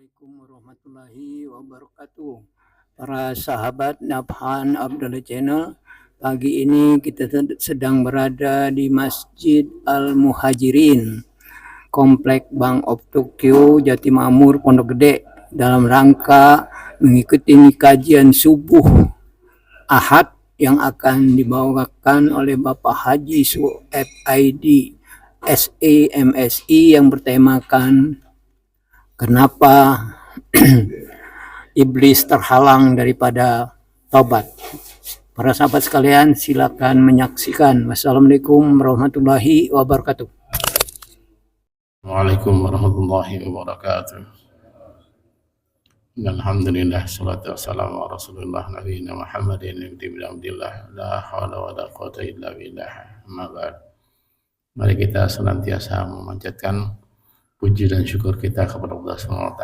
Assalamualaikum warahmatullahi wabarakatuh. Para sahabat Nabhan Abdullah Channel, pagi ini kita sedang berada di Masjid Al-Muhajirin, Komplek Bank of Tokyo, Jatimamur, Pondok Gede, dalam rangka mengikuti kajian subuh Ahad yang akan dibawakan oleh Bapak Haji FID SAMSI yang bertemakan kenapa iblis terhalang daripada taubat. Para sahabat sekalian, silakan menyaksikan. Wassalamualaikum warahmatullahi wabarakatuh. Waalaikumsalam warahmatullahi wabarakatuh. Alhamdulillah, salatu wassalamu ala rasulillah nabiyina Muhammadin ibn Abdillah, la hawla wa la quwwata illa billah. Amma ba'd. Mari kita senantiasa memanjatkan puji dan syukur kita kepada Allah SWT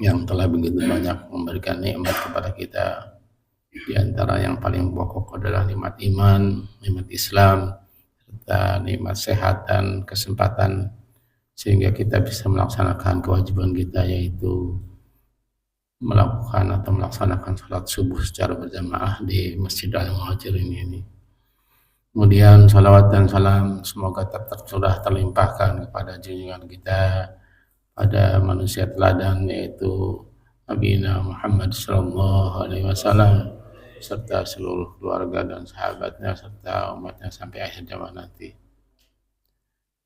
yang telah begitu banyak memberikan nikmat kepada kita. Di antara yang paling pokok adalah nikmat iman, nikmat Islam, serta nikmat sehat dan kesempatan sehingga kita bisa melaksanakan kewajiban kita, yaitu melaksanakan salat subuh secara berjamaah di Masjid Al-Muhajirin ini. Kemudian salawat dan salam semoga sudah terlimpahkan kepada junjungan kita, pada manusia teladan, yaitu Nabi Muhammad SAW, serta seluruh keluarga dan sahabatnya serta umatnya sampai akhir zaman nanti.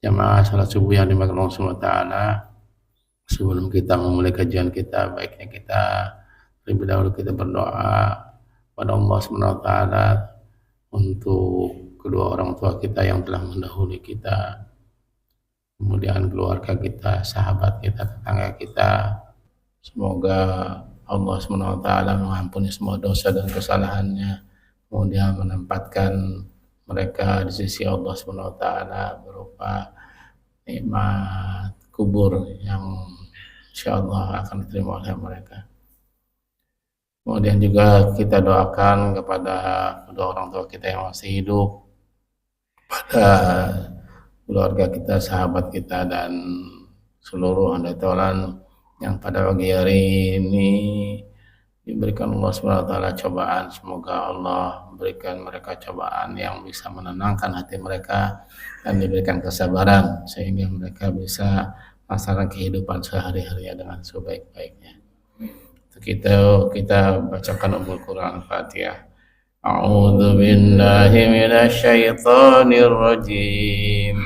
Jamaah salat subuh yang dimaksud Allah SWT, sebelum kita memulai kajian kita, baiknya kita lebih dahulu kita berdoa pada Allah SWT untuk kedua orang tua kita yang telah mendahului kita, kemudian keluarga kita, sahabat kita, tetangga kita. Semoga Allah SWT mengampuni semua dosa dan kesalahannya, kemudian menempatkan mereka di sisi Allah SWT berupa nikmat kubur yang insyaallah akan diterima oleh mereka. Kemudian juga kita doakan kepada kedua orang tua kita yang masih hidup, pada keluarga kita, sahabat kita, dan seluruh handaian yang pada pagi hari ini diberikan Allah SWT cobaan. Semoga Allah memberikan mereka cobaan yang bisa menenangkan hati mereka dan diberikan kesabaran sehingga mereka bisa melaksanakan kehidupan sehari-hari dengan sebaik-baiknya. Kita bacakan Ummul Quran Al-Fatihah. A'udzu billahi minasy syaithanir rajim.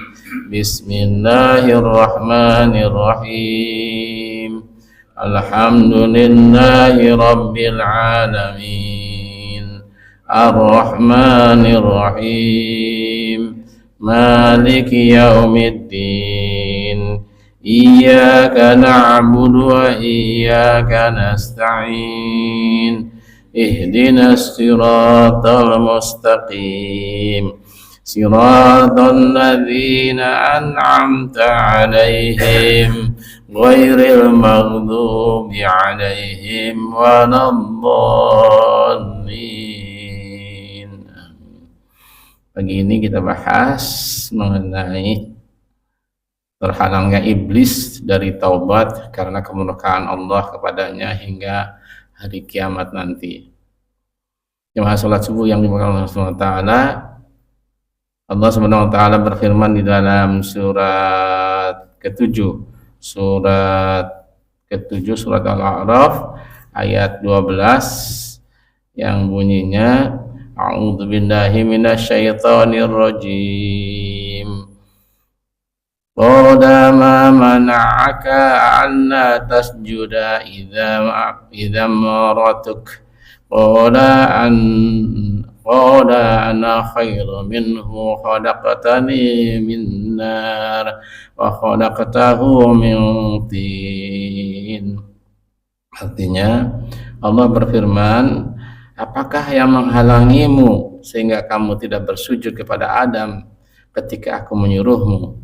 Bismillahirrahmanirrahim. Alhamdulillahi rabbil alamin. Ar-Rahmanir Rahim. Maliki yaumiddin. Iyyaka na'budu wa iyyaka nasta'in. Ihdinas siratal mustaqim. Siratal ladzina an'amta 'alaihim ghairil maghdubi 'alaihim waladdallin. Pagi ini kita bahas mengenai terhalangnya iblis dari taubat karena kemurkaan Allah kepadanya hingga hari kiamat nanti. Jemaah salat subuh yang dimuliakan Allah SWT, Allah SWT berfirman di dalam surat ke-7, surat Al-A'raf ayat 12 yang bunyinya A'udzu billahi minasyaitonir rajim. Qala ma mana'aka alla tasjuda idza maratuk qala ana khairu minhu khalaqtani min nar wa khalaqtahu min tin. Artinya Allah berfirman, apakah yang menghalangimu sehingga kamu tidak bersujud kepada Adam ketika aku menyuruhmu?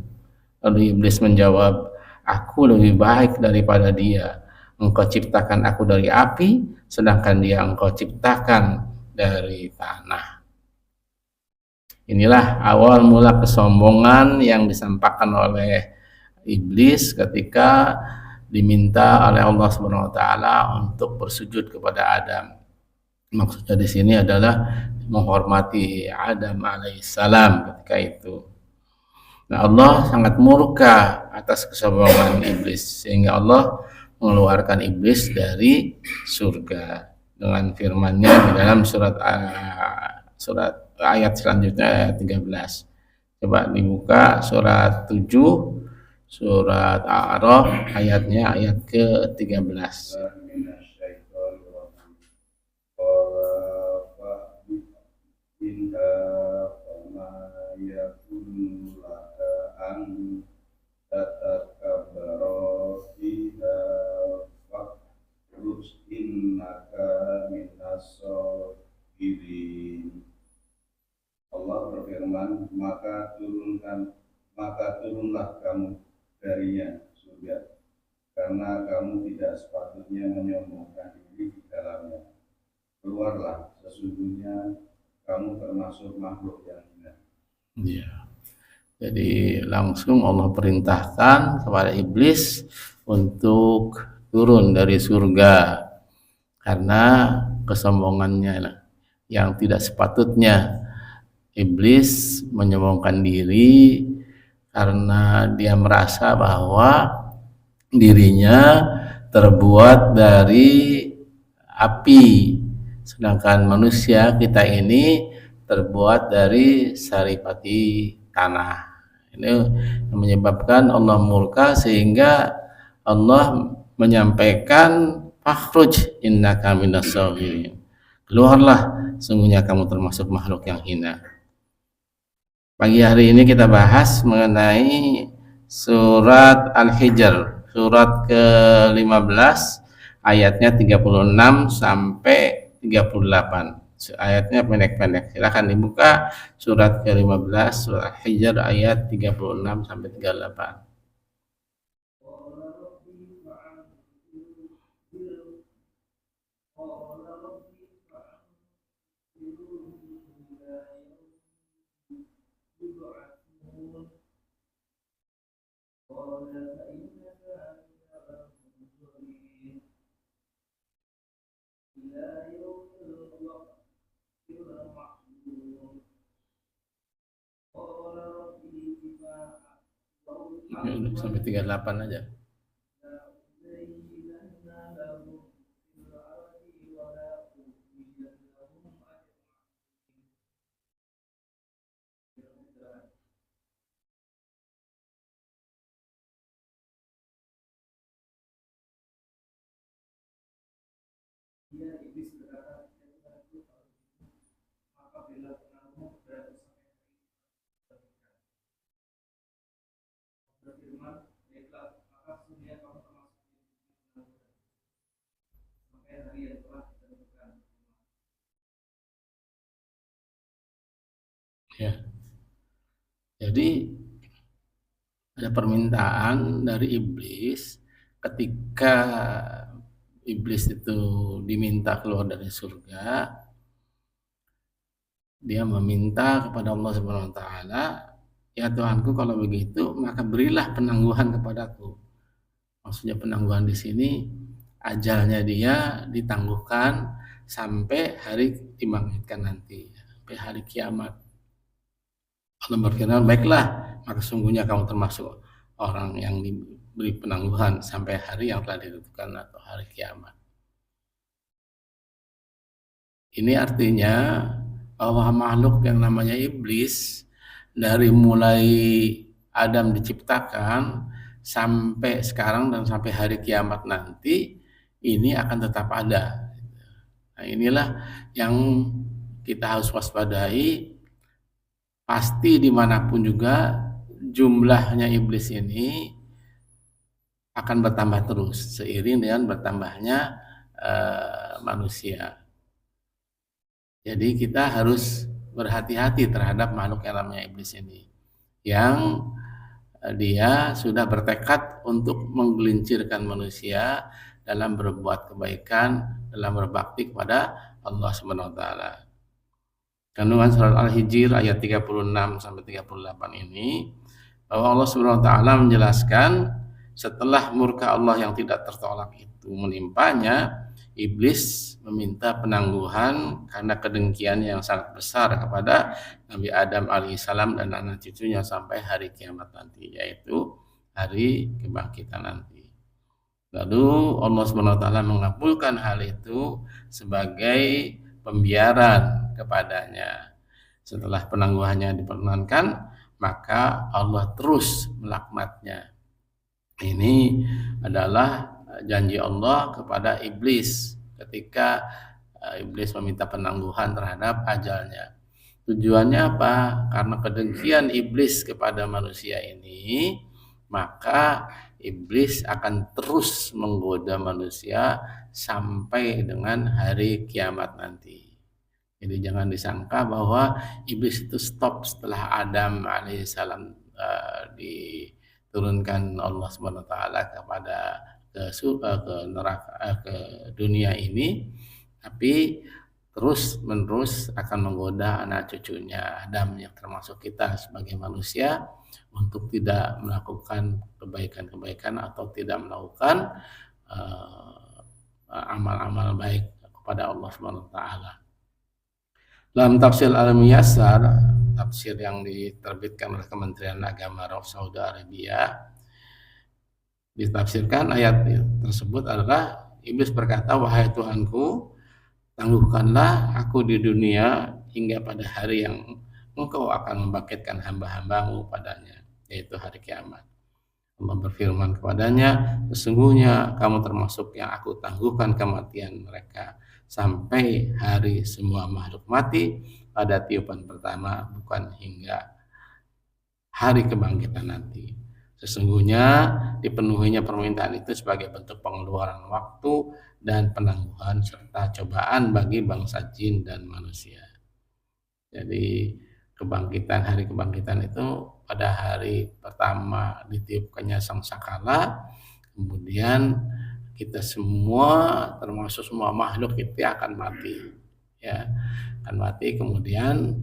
Lalu iblis menjawab, aku lebih baik daripada dia. Engkau ciptakan aku dari api, sedangkan dia engkau ciptakan dari tanah. Inilah awal mula kesombongan yang disampaikan oleh iblis ketika diminta oleh Allah Subhanahu wa taala untuk bersujud kepada Adam. Maksudnya di sini adalah menghormati Adam alaihissalam ketika itu. Nah, Allah sangat murka atas kesombongan iblis, sehingga Allah mengeluarkan iblis dari surga dengan firman-Nya di dalam surat ayat selanjutnya, ayat 13. Coba dibuka surat 7, surat A'raf, ayatnya ayat ke-13. Allah berfirman, maka turunlah kamu darinya surga, karena kamu tidak sepatutnya menyombongkan diri di dalamnya. Keluarlah, sesungguhnya kamu termasuk makhluk yang hina. Ya. Jadi langsung Allah perintahkan kepada iblis untuk turun dari surga karena kesombongannya yang tidak sepatutnya. Iblis menyombongkan diri karena dia merasa bahwa dirinya terbuat dari api, sedangkan manusia kita ini terbuat dari saripati tanah. Ini yang menyebabkan Allah murka, sehingga Allah menyampaikan fakhruj innaka minas saghirin, keluarlah, sungguhnya kamu termasuk makhluk yang hina. Pagi hari ini kita bahas mengenai surat Al-Hijr, surat ke-15, ayatnya 36 sampai 38. Ayatnya pendek-pendek. Silakan dibuka surat ke-15, surat Al-Hijr, ayat 36 sampai 38. Sampai 38 aja. Ya. Jadi ada permintaan dari iblis ketika iblis itu diminta keluar dari surga. Dia meminta kepada Allah Subhanahu wa taala, "Ya Tuhanku, kalau begitu maka berilah penangguhan kepadaku." Maksudnya penangguhan di sini ajalnya dia ditangguhkan sampai hari dibangkitkan nanti, sampai hari kiamat. Allah berfirman, "Baiklah, maka sungguhnya kamu termasuk orang yang diberi penangguhan sampai hari yang telah ditentukan atau hari kiamat." Ini artinya bahwa makhluk yang namanya iblis dari mulai Adam diciptakan sampai sekarang dan sampai hari kiamat nanti ini akan tetap ada. Nah, inilah yang kita harus waspadai. Pasti dimanapun juga jumlahnya iblis ini akan bertambah terus seiring dengan bertambahnya manusia. Jadi kita harus berhati-hati terhadap makhluk yang namanya iblis ini, yang dia sudah bertekad untuk menggelincirkan manusia dalam berbuat kebaikan, dalam berbakti kepada Allah Subhanahu wa taala. Kandungan surat Al-Hijr ayat 36 sampai 38 ini bahwa Allah Subhanahu wa taala menjelaskan setelah murka Allah yang tidak tertolak itu menimpanya, iblis meminta penangguhan karena kedengkian yang sangat besar kepada Nabi Adam alaihissalam dan anak cucunya sampai hari kiamat nanti, yaitu hari kebangkitan nanti. Lalu Allah SWT mengabulkan hal itu sebagai pembiaran kepadanya. Setelah penangguhannya diperkenankan, maka Allah terus melaknatnya. Ini adalah janji Allah kepada iblis ketika iblis meminta penangguhan terhadap ajalnya. Tujuannya apa? Karena kedengkian iblis kepada manusia ini, maka iblis akan terus menggoda manusia sampai dengan hari kiamat nanti. Jadi jangan disangka bahwa iblis itu stop setelah Adam alaihissalam diturunkan Allah SWT kepada ke neraka, ke dunia ini, tapi terus menerus akan menggoda anak cucunya Adam yang termasuk kita sebagai manusia untuk tidak melakukan kebaikan-kebaikan atau tidak melakukan amal-amal baik kepada Allah SWT. Dalam tafsir Al-Muyassar, tafsir yang diterbitkan oleh Kementerian Agama Arab Saudi Arabia, ditafsirkan ayat tersebut adalah iblis berkata, "Wahai Tuhanku, tangguhkanlah aku di dunia hingga pada hari yang Engkau akan membangkitkan hamba-hambamu padanya, yaitu hari kiamat." Allah berfirman kepadanya, "Sesungguhnya kamu termasuk yang aku tangguhkan kematian mereka sampai hari semua makhluk mati pada tiupan pertama, bukan hingga hari kebangkitan nanti. Sesungguhnya dipenuhinya permintaan itu sebagai bentuk pengeluaran waktu dan penangguhan serta cobaan bagi bangsa jin dan manusia." Jadi hari kebangkitan itu pada hari pertama ditiupkannya sangkakala, kemudian kita semua termasuk semua makhluk itu akan mati, ya, akan mati, kemudian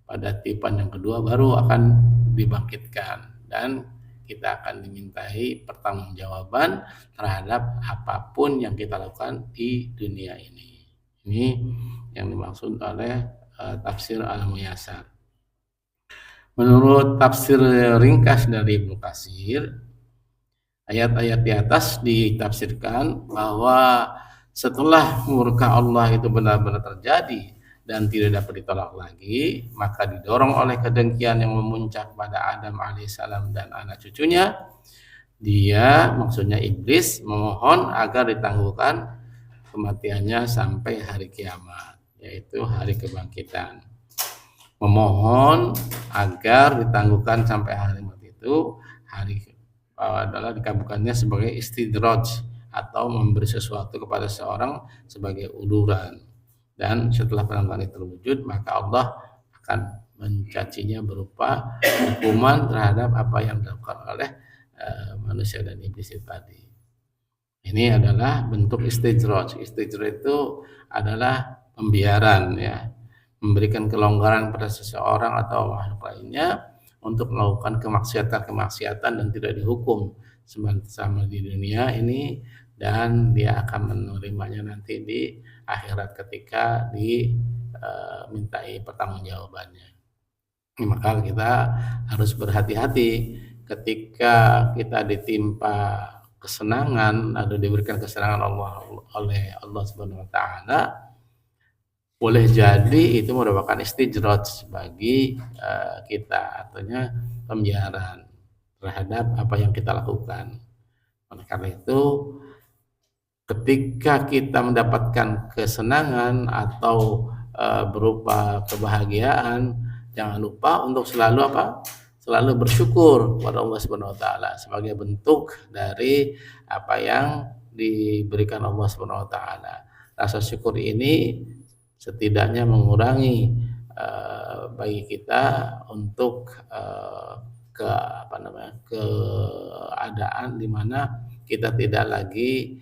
pada tiupan yang kedua baru akan dibangkitkan dan kita akan dimintai pertanggungjawaban terhadap apapun yang kita lakukan di dunia ini. Ini yang dimaksud oleh tafsir Al-Muyassar. Menurut tafsir ringkas dari Ibnu Katsir, ayat-ayat di atas ditafsirkan bahwa setelah murka Allah itu benar-benar terjadi dan tidak dapat ditolak lagi, maka didorong oleh kedengkian yang memuncak pada Adam alaihissalam dan anak cucunya, maksudnya iblis, memohon agar ditangguhkan kematiannya sampai hari kiamat, yaitu hari kebangkitan. Memohon agar ditangguhkan sampai hari mati itu adalah dikabulkannya sebagai istidraj atau memberi sesuatu kepada seorang sebagai uluran, dan setelah penangguhan itu terwujud maka Allah akan mencacinya berupa hukuman terhadap apa yang dilakukan oleh manusia dan iblis itu tadi. Ini adalah bentuk istidraj. Istidraj itu adalah pembiaran, ya, memberikan kelonggaran pada seseorang atau makhluk lainnya untuk melakukan kemaksiatan dan tidak dihukum sama di dunia ini, dan dia akan menerimanya nanti di akhirat ketika dimintai pertanggungjawabannya. Maka kita harus berhati-hati ketika kita ditimpa kesenangan atau diberikan kesenangan oleh Allah Subhanahu wa taala. Boleh jadi itu merupakan istidraj bagi kita, artinya pembiaran terhadap apa yang kita lakukan. Oleh karena itu, ketika kita mendapatkan kesenangan atau berupa kebahagiaan, jangan lupa untuk selalu bersyukur kepada Allah Subhanahu wa taala sebagai bentuk dari apa yang diberikan Allah Subhanahu wa taala. Rasa syukur ini setidaknya mengurangi bagi kita untuk keadaan di mana kita tidak lagi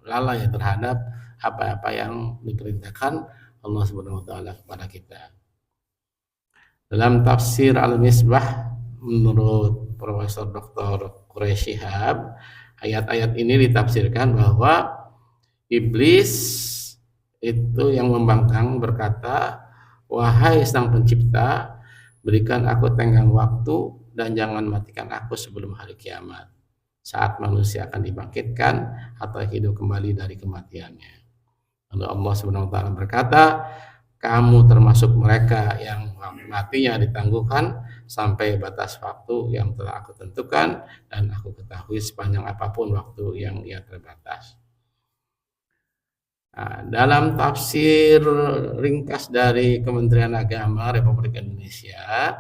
lalai terhadap apa-apa yang diperintahkan Allah Subhanahu wa taala kepada kita. Dalam tafsir Al-Misbah menurut Profesor Dr. Quraisy Shihab, ayat-ayat ini ditafsirkan bahwa iblis itu yang membangkang berkata, "Wahai Sang Pencipta, berikan aku tenggang waktu dan jangan matikan aku sebelum hari kiamat, saat manusia akan dibangkitkan atau hidup kembali dari kematiannya." Lalu Allah Subhanahu wa taala berkata, "Kamu termasuk mereka yang matinya ditangguhkan sampai batas waktu yang telah aku tentukan dan aku ketahui sepanjang apapun waktu yang ia terbatas." Nah, dalam tafsir ringkas dari Kementerian Agama Republik Indonesia,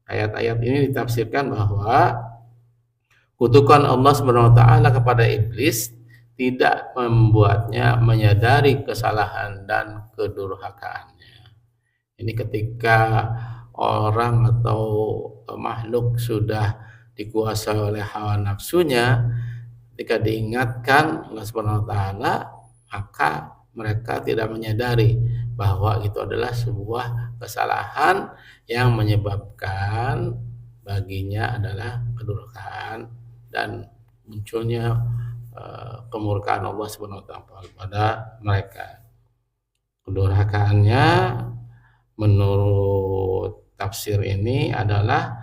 ayat-ayat ini ditafsirkan bahwa kutukan Allah Subhanahu wa taala kepada iblis tidak membuatnya menyadari kesalahan dan kedurhakaannya. Ini ketika orang atau makhluk sudah dikuasai oleh hawa nafsunya, ketika diingatkan Allah Subhanahu wa taala, maka mereka tidak menyadari bahwa itu adalah sebuah kesalahan yang menyebabkan baginya adalah kedurhakaan dan munculnya kemurkaan Allah Subhanahu wa taala pada mereka. Kedurhakaannya menurut tafsir ini adalah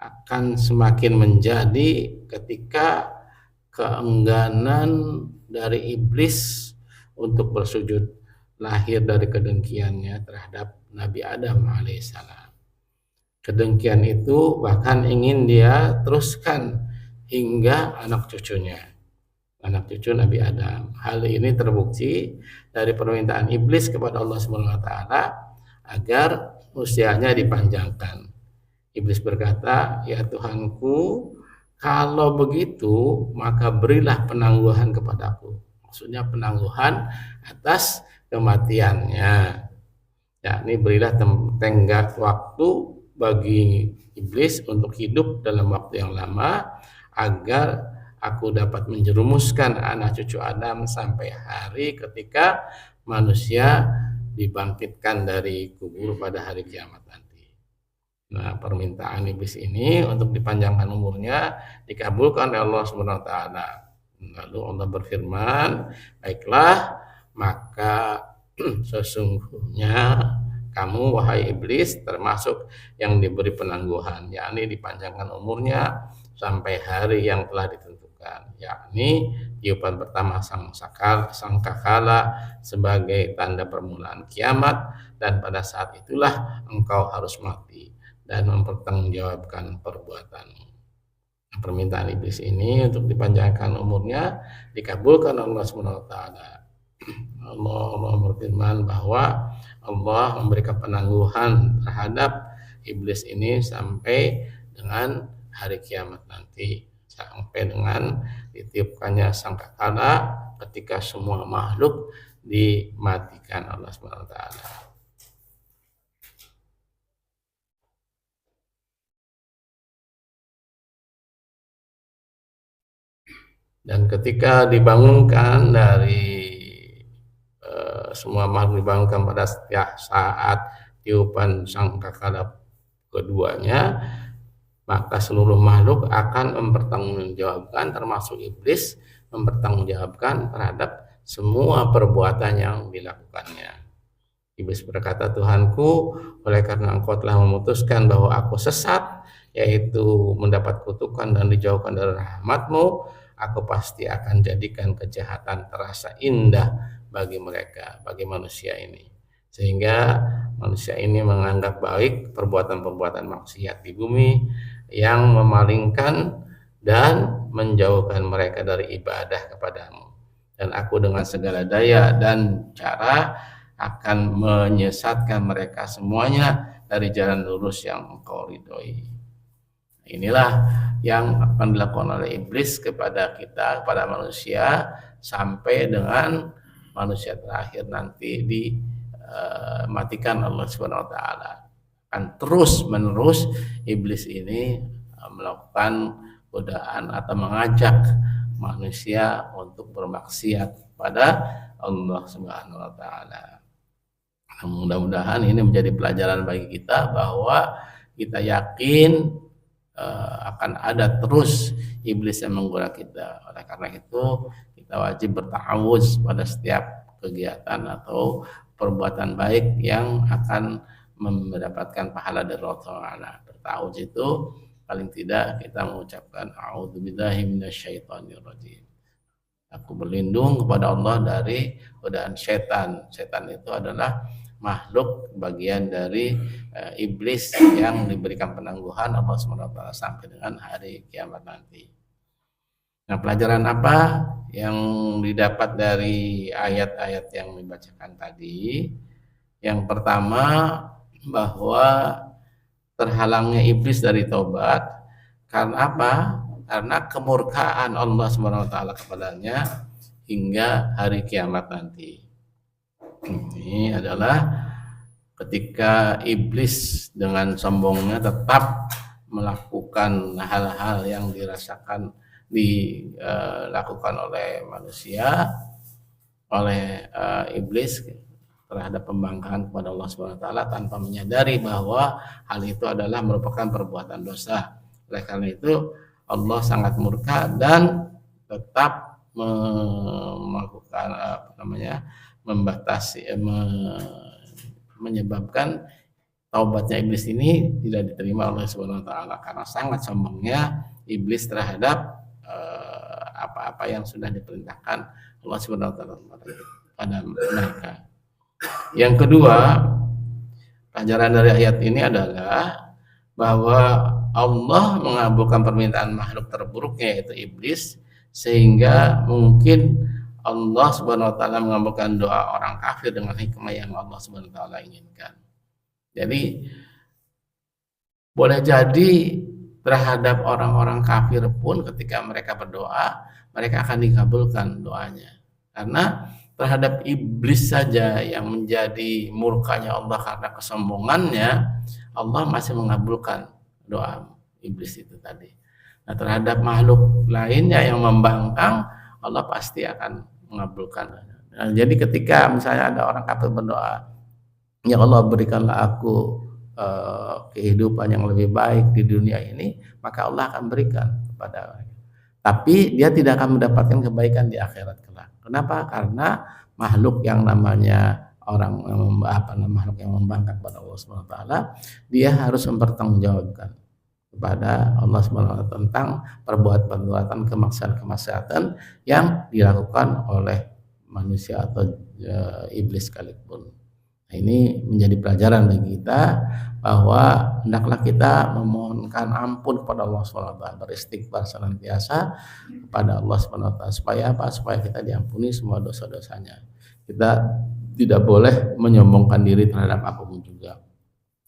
akan semakin menjadi ketika keengganan dari iblis untuk bersujud lahir dari kedengkiannya terhadap Nabi Adam alaihissalam. Kedengkian itu bahkan ingin dia teruskan hingga anak cucunya, anak cucu Nabi Adam. Hal ini terbukti dari permintaan iblis kepada Allah Subhanahu wa taala agar usianya dipanjangkan. Iblis berkata, "Ya Tuhanku, kalau begitu maka berilah penangguhan kepadaku." Maksudnya penangguhan atas kematiannya. Yakni berilah tenggat waktu bagi iblis untuk hidup dalam waktu yang lama agar aku dapat menjerumuskan anak cucu Adam sampai hari ketika manusia dibangkitkan dari kubur pada hari kiamat nanti. Nah, permintaan iblis ini untuk dipanjangkan umurnya dikabulkan oleh Allah Subhanahu wa taala. Lalu Allah berfirman, "Baiklah, maka sesungguhnya kamu wahai iblis termasuk yang diberi penangguhan, yakni dipanjangkan umurnya sampai hari yang telah ditentukan, yakni tiupan pertama sangkakala sebagai tanda permulaan kiamat, dan pada saat itulah engkau harus mati dan mempertanggungjawabkan perbuatanmu." Permintaan iblis ini untuk dipanjangkan umurnya dikabulkan Allah Subhanahu wa taala. Allah berfirman bahwa Allah memberikan penangguhan terhadap iblis ini sampai dengan hari kiamat nanti, sampai dengan ditiupkannya sangkakala ketika semua makhluk dimatikan Allah Subhanahu wa taala. Dan ketika dibangunkan dari semua makhluk dibangunkan pada setiap saat tiupan sangkakala keduanya, maka seluruh makhluk akan mempertanggungjawabkan, termasuk iblis, mempertanggungjawabkan terhadap semua perbuatan yang dilakukannya. Iblis berkata, "Tuhanku, oleh karena engkau telah memutuskan bahwa aku sesat, yaitu mendapat kutukan dan dijauhkan dari rahmat-Mu, aku pasti akan jadikan kejahatan terasa indah bagi mereka, bagi manusia ini. Sehingga manusia ini menganggap baik perbuatan-perbuatan maksiat di bumi yang memalingkan dan menjauhkan mereka dari ibadah kepadamu. Dan aku dengan segala daya dan cara akan menyesatkan mereka semuanya dari jalan lurus yang engkau ridhoi." Inilah yang akan dilakukan oleh iblis kepada kita, kepada manusia, sampai dengan manusia terakhir nanti dimatikan Allah Subhanahu wa taala. Akan terus menerus iblis ini melakukan godaan atau mengajak manusia untuk bermaksiat pada Allah Subhanahu wa taala. Mudah-mudahan ini menjadi pelajaran bagi kita bahwa kita yakin akan ada terus iblis yang menggoda kita. Oleh karena itu kita wajib berta'awudz pada setiap kegiatan atau perbuatan baik yang akan mendapatkan pahala dari Allah Ta'ala. Berta'awudz itu paling tidak kita mengucapkan a'udzubillahi minasyaitonirrajim. Aku berlindung kepada Allah dari godaan setan. Setan itu adalah makhluk bagian dari iblis yang diberikan penangguhan Allah SWT sampai dengan hari kiamat nanti. Nah, pelajaran apa yang didapat dari ayat-ayat yang dibacakan tadi? Yang pertama, bahwa terhalangnya iblis dari taubat karena apa? Karena kemurkaan Allah SWT kepadanya hingga hari kiamat nanti. Ini adalah ketika iblis dengan sombongnya tetap melakukan hal-hal yang dilakukan oleh manusia, oleh iblis terhadap pembangkangan kepada Allah SWT tanpa menyadari bahwa hal itu adalah merupakan perbuatan dosa. Oleh karena itu Allah sangat murka dan tetap melakukan membatasi, menyebabkan taubatnya iblis ini tidak diterima oleh Subhanahu wa taala karena sangat sombongnya iblis terhadap apa-apa yang sudah diperintahkan Allah Subhanahu wa taala pada mereka. Yang kedua, pelajaran dari ayat ini adalah bahwa Allah mengabulkan permintaan makhluk terburuknya yaitu iblis, sehingga mungkin Allah Subhanahu wa taala mengabulkan doa orang kafir dengan hikmah yang Allah Subhanahu wa taala inginkan. Jadi boleh jadi terhadap orang-orang kafir pun ketika mereka berdoa, mereka akan dikabulkan doanya. Karena terhadap iblis saja yang menjadi murkanya Allah karena kesombongannya, Allah masih mengabulkan doa iblis itu tadi. Nah, terhadap makhluk lainnya yang membangkang, Allah pasti akan mengabulkan. Nah, jadi ketika misalnya ada orang kafir berdoa, ya Allah berikanlah aku kehidupan yang lebih baik di dunia ini, maka Allah akan berikan kepada mereka. Tapi dia tidak akan mendapatkan kebaikan di akhirat kelak. Kenapa? Karena makhluk yang namanya makhluk yang membangkang kepada Allah Subhanahu wa taala, dia harus mempertanggungjawabkan kepada Allah Subhanahu wa taala tentang perbuatan kemaksiatan yang dilakukan oleh manusia atau iblis sekalipun. Nah, ini menjadi pelajaran bagi kita bahwa hendaklah kita memohonkan ampun kepada Allah Subhanahu wa taala, beristighfar senantiasa kepada Allah Subhanahu wa taala supaya apa? Supaya kita diampuni semua dosa-dosanya. Kita tidak boleh menyombongkan diri terhadap apapun juga.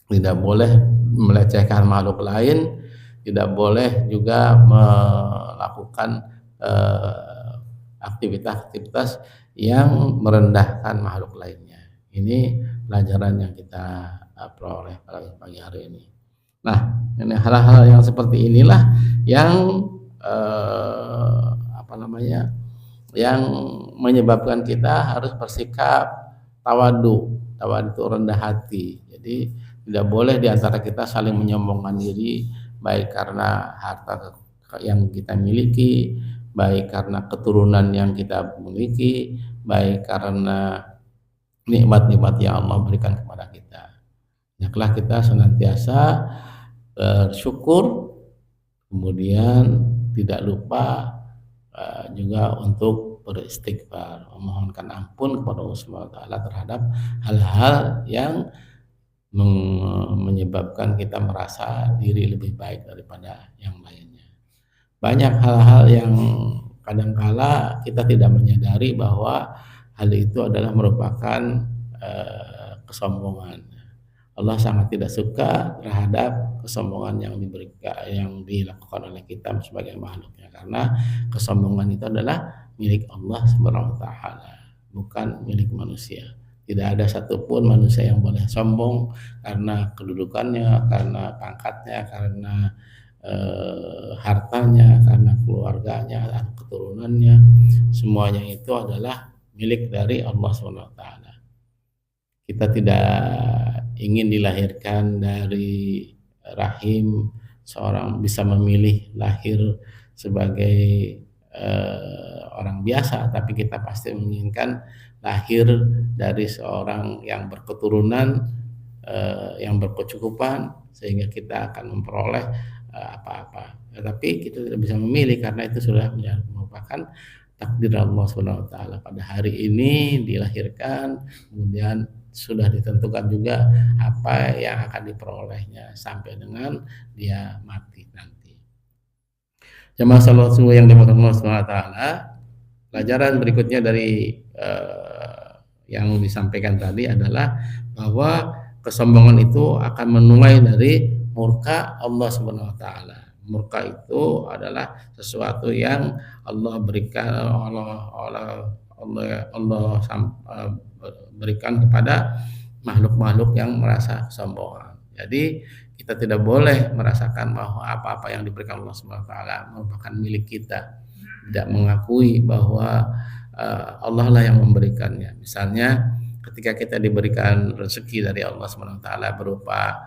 Tidak boleh melecehkan makhluk lain, tidak boleh juga melakukan aktivitas-aktivitas yang merendahkan makhluk lainnya. Ini pelajaran yang kita peroleh pada pagi hari ini. Nah, ini hal-hal yang seperti inilah yang yang menyebabkan kita harus bersikap tawadu. Tawadu itu rendah hati. Jadi tidak boleh di antara kita saling menyombongkan diri, baik karena harta yang kita miliki, baik karena keturunan yang kita miliki, baik karena nikmat-nikmat yang Allah berikan kepada kita. Hendaklah kita senantiasa bersyukur, kemudian tidak lupa juga untuk beristighfar, memohonkan ampun kepada Allah Subhanahu wa taala terhadap hal-hal yang menyebabkan kita merasa diri lebih baik daripada yang lainnya. Banyak hal-hal yang kadangkala kita tidak menyadari bahwa hal itu adalah merupakan kesombongan. Allah sangat tidak suka terhadap kesombongan yang dilakukan oleh kita sebagai makhluknya, karena kesombongan itu adalah milik Allah Subhanahu wa taala, bukan milik manusia. Tidak ada satupun manusia yang boleh sombong karena kedudukannya, karena pangkatnya, karena hartanya, karena keluarganya, atau keturunannya. Semuanya itu adalah milik dari Allah Subhanahu wa taala. Kita tidak ingin dilahirkan dari rahim seorang bisa memilih lahir sebagai orang biasa, tapi kita pasti menginginkan lahir dari seorang yang berketurunan, yang berkecukupan, sehingga kita akan memperoleh apa-apa. Tetapi kita tidak bisa memilih karena itu sudah merupakan takdir Allah Subhanahu wa taala. Pada hari ini dilahirkan, kemudian sudah ditentukan juga apa yang akan diperolehnya sampai dengan dia mati nanti. Jamaah salat subuh yang dimaksud Allah Subhanahu wa taala, pelajaran berikutnya dari yang disampaikan tadi adalah bahwa kesombongan itu akan menuai dari murka Allah Subhanahu wa taala. Murka itu adalah sesuatu yang Allah berikan berikan kepada makhluk-makhluk yang merasa kesombongan. Jadi kita tidak boleh merasakan bahwa apa-apa yang diberikan Allah Subhanahu wa taala merupakan milik kita. Tidak mengakui bahwa Allah lah yang memberikannya. Misalnya ketika kita diberikan rezeki dari Allah Subhanahu wa taala berupa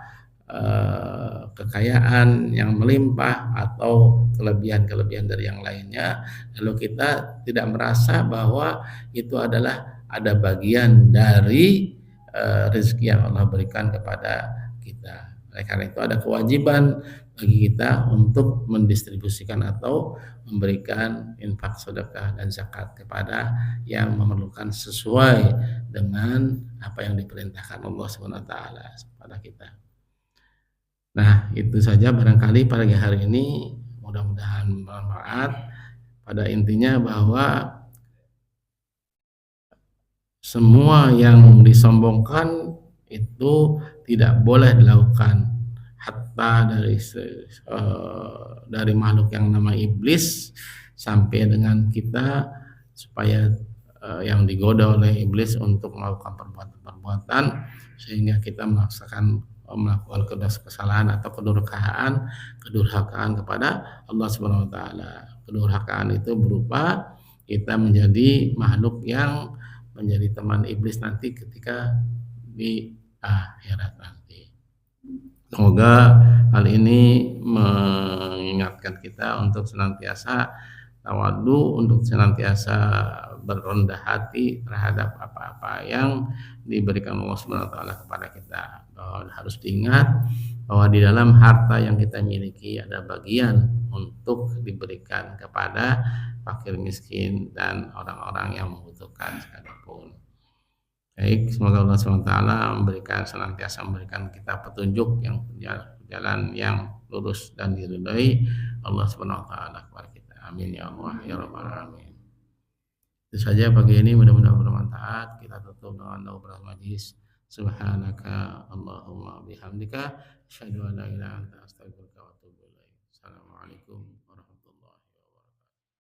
kekayaan yang melimpah atau kelebihan-kelebihan dari yang lainnya, lalu kita tidak merasa bahwa itu adalah ada bagian dari rezeki yang Allah berikan kepada kita. Oleh karena itu ada kewajiban bagi kita untuk mendistribusikan atau memberikan infak, sedekah dan zakat kepada yang memerlukan sesuai dengan apa yang diperintahkan Allah Subhanahu wa taala kepada kita. Nah, itu saja barangkali pagi hari ini, mudah-mudahan bermanfaat. Pada intinya bahwa semua yang disombongkan itu tidak boleh dilakukan, hatta dari makhluk yang nama iblis sampai dengan kita, supaya yang digoda oleh iblis untuk melakukan perbuatan-perbuatan sehingga kita melakukan kesalahan atau kedurhakaan kepada Allah Subhanahu wa taala. Kedurhakaan itu berupa kita menjadi makhluk yang menjadi teman iblis nanti ketika di akhirat nanti. Semoga hal ini mengingatkan kita untuk senantiasa tawadu, untuk senantiasa berendah hati terhadap apa-apa yang diberikan Allah Subhanahu wa taala kepada kita. Harus diingat bahwa di dalam harta yang kita miliki ada bagian untuk diberikan kepada fakir miskin dan orang-orang yang membutuhkan sekalipun. Baik, semoga Allah SWT senantiasa memberikan kita petunjuk yang jalan yang lurus dan diridhai Allah SWT kepada kita. Amin ya Allah ya rabbal alamin. Itu saja pagi ini, mudah-mudahan bermanfaat. Kita tutup dengan doa majlis. Subhanaka Allahumma bihamdika asyhadu an la ilaha illa anta astaghfiruka wa atubu ilaik. Assalamualaikum